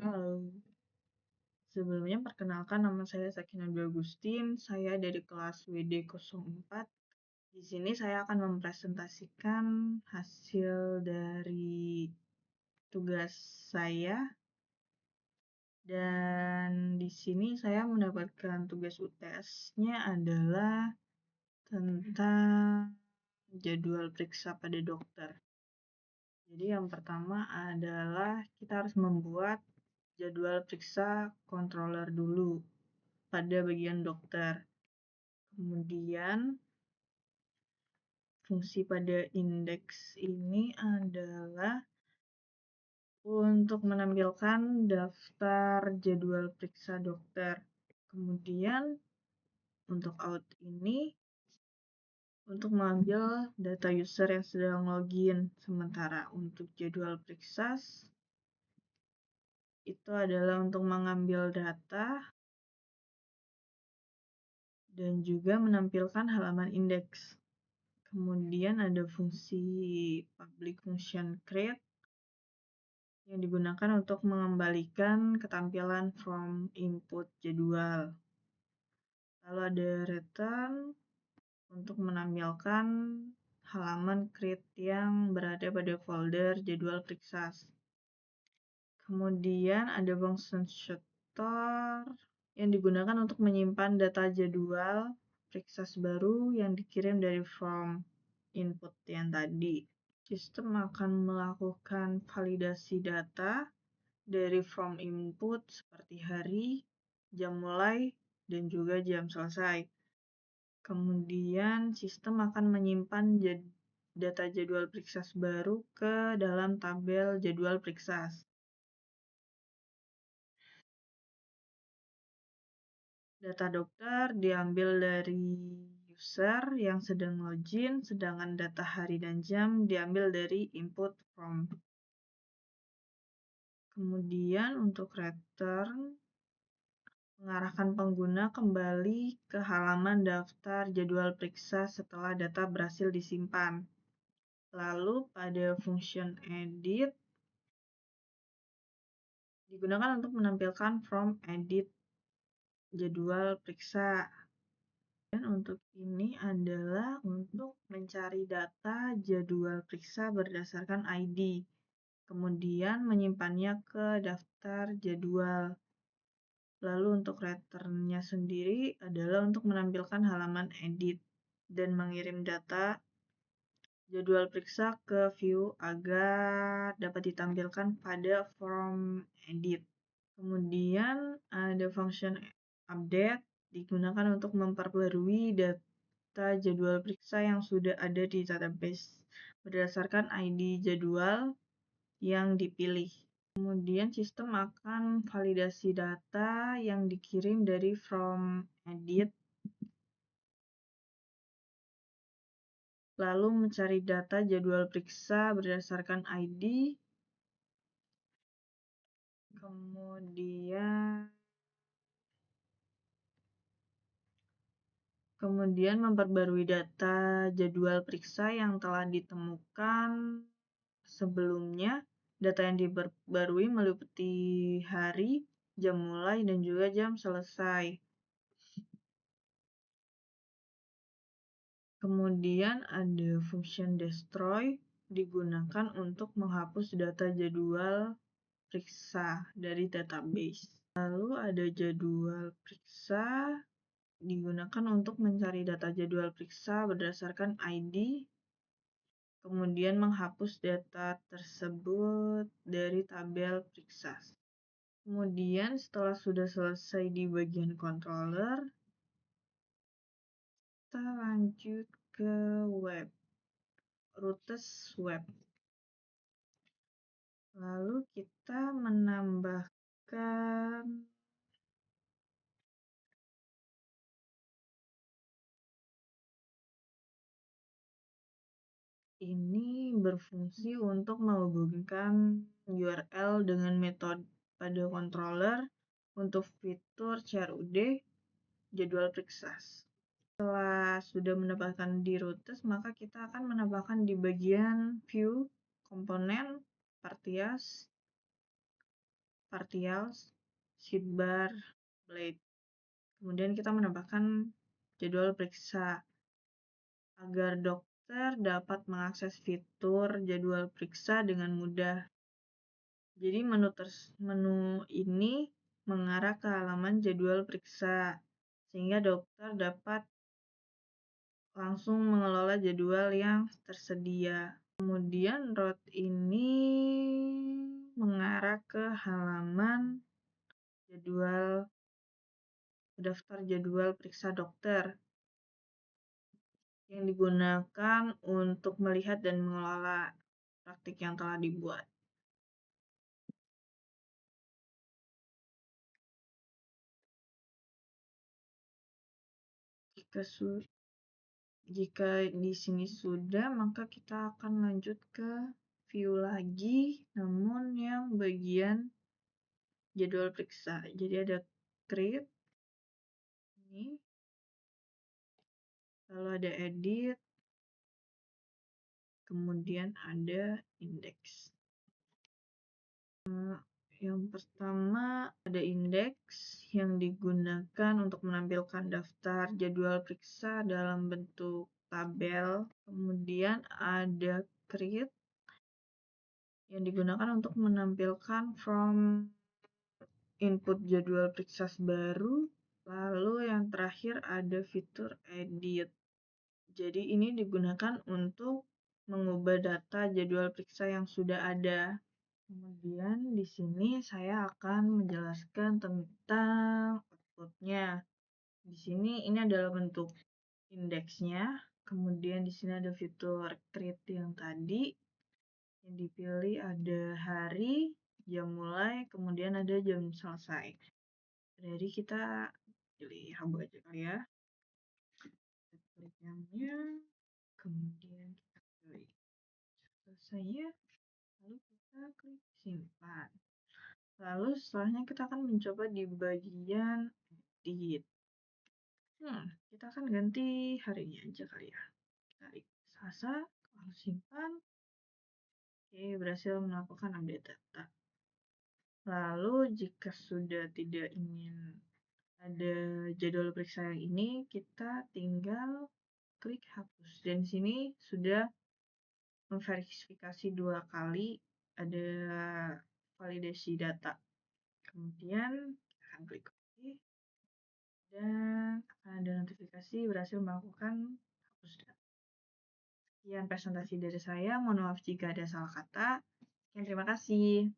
Halo, sebelumnya perkenalkan nama saya Sakinah Dwi Agustin, saya dari kelas WD04. Di sini saya akan mempresentasikan hasil dari tugas saya dan di sini saya mendapatkan tugas UTS-nya adalah tentang jadwal periksa pada dokter. Jadi yang pertama adalah kita harus membuat jadwal periksa controller dulu pada bagian dokter. Kemudian fungsi pada indeks ini adalah untuk menampilkan daftar jadwal periksa dokter. Kemudian untuk out ini untuk mengambil data user yang sedang login. Sementara untuk jadwal periksa itu adalah untuk mengambil data dan juga menampilkan halaman indeks. Kemudian ada fungsi public function create yang digunakan untuk mengembalikan ketampilan from input jadwal. Lalu ada return untuk menampilkan halaman create yang berada pada folder jadwal periksa. Kemudian ada function store yang digunakan untuk menyimpan data jadwal periksa baru yang dikirim dari form input yang tadi. Sistem akan melakukan validasi data dari form input seperti hari, jam mulai, dan juga jam selesai. Kemudian sistem akan menyimpan data jadwal periksa baru ke dalam tabel jadwal periksa. Data dokter diambil dari user yang sedang login, sedangkan data hari dan jam diambil dari input form. Kemudian untuk return, mengarahkan pengguna kembali ke halaman daftar jadwal periksa setelah data berhasil disimpan. Lalu pada function edit digunakan untuk menampilkan from edit jadwal periksa. Dan untuk ini adalah untuk mencari data jadwal periksa berdasarkan ID. Kemudian menyimpannya ke daftar jadwal. Lalu untuk return-nya sendiri adalah untuk menampilkan halaman edit dan mengirim data jadwal periksa ke view agar dapat ditampilkan pada form edit. Kemudian ada function update digunakan untuk memperbarui data jadwal periksa yang sudah ada di database berdasarkan ID jadwal yang dipilih. Kemudian sistem akan validasi data yang dikirim dari from edit, lalu mencari data jadwal periksa berdasarkan ID, kemudian memperbarui data jadwal periksa yang telah ditemukan sebelumnya. Data yang diperbarui meliputi hari, jam mulai, dan juga jam selesai. Kemudian ada function destroy digunakan untuk menghapus data jadwal periksa dari database. Lalu ada jadwal periksa digunakan untuk mencari data jadwal periksa berdasarkan ID, kemudian menghapus data tersebut dari tabel periksa. Kemudian setelah sudah selesai di bagian controller, kita lanjut ke web, Rutes web. Lalu kita menambahkan ini berfungsi untuk menghubungkan URL dengan metode pada controller untuk fitur CRUD jadwal periksa. Setelah sudah menambahkan di Rutes, maka kita akan menambahkan di bagian view komponen Partias. partials, sidebar, blade. Kemudian kita menambahkan jadwal periksa agar dokter dapat mengakses fitur jadwal periksa dengan mudah. Jadi menu ini mengarah ke halaman jadwal periksa, sehingga dokter dapat langsung mengelola jadwal yang tersedia. Kemudian route ini mengarah ke halaman daftar jadwal periksa dokter yang digunakan untuk melihat dan mengelola praktik yang telah dibuat. Jika di sini sudah, maka kita akan lanjut ke view lagi, namun yang bagian jadwal periksa. Jadi ada create, ini, lalu ada edit, kemudian ada index. Yang pertama ada indeks yang digunakan untuk menampilkan daftar jadwal periksa dalam bentuk tabel. Kemudian ada create yang digunakan untuk menampilkan from input jadwal periksa baru. Lalu yang terakhir ada fitur edit. Jadi ini digunakan untuk mengubah data jadwal periksa yang sudah ada. Kemudian di sini saya akan menjelaskan tentang outputnya. Di sini ini adalah bentuk indeksnya. Kemudian di sini ada fitur create yang tadi. Yang dipilih ada hari, jam mulai, kemudian ada jam selesai. Jadi kita pilih Rabu aja kali ya. Kita klik jamnya, kemudian kita pilih selesainya, lalu kita klik simpan. Lalu setelahnya kita akan mencoba di bagian edit. Kita akan ganti harinya aja kali ya. Tarik Selasa, lalu simpan. Oke, berhasil melakukan update data. Lalu jika sudah tidak ingin ada jadwal periksa yang ini, kita tinggal klik hapus. Dan di sini sudah memverifikasi 2 kali, ada validasi data. Kemudian akan klik OK, dan akan ada notifikasi berhasil melakukan hapus data. Sekian presentasi dari saya, mohon maaf jika ada salah kata. Sekian, terima kasih.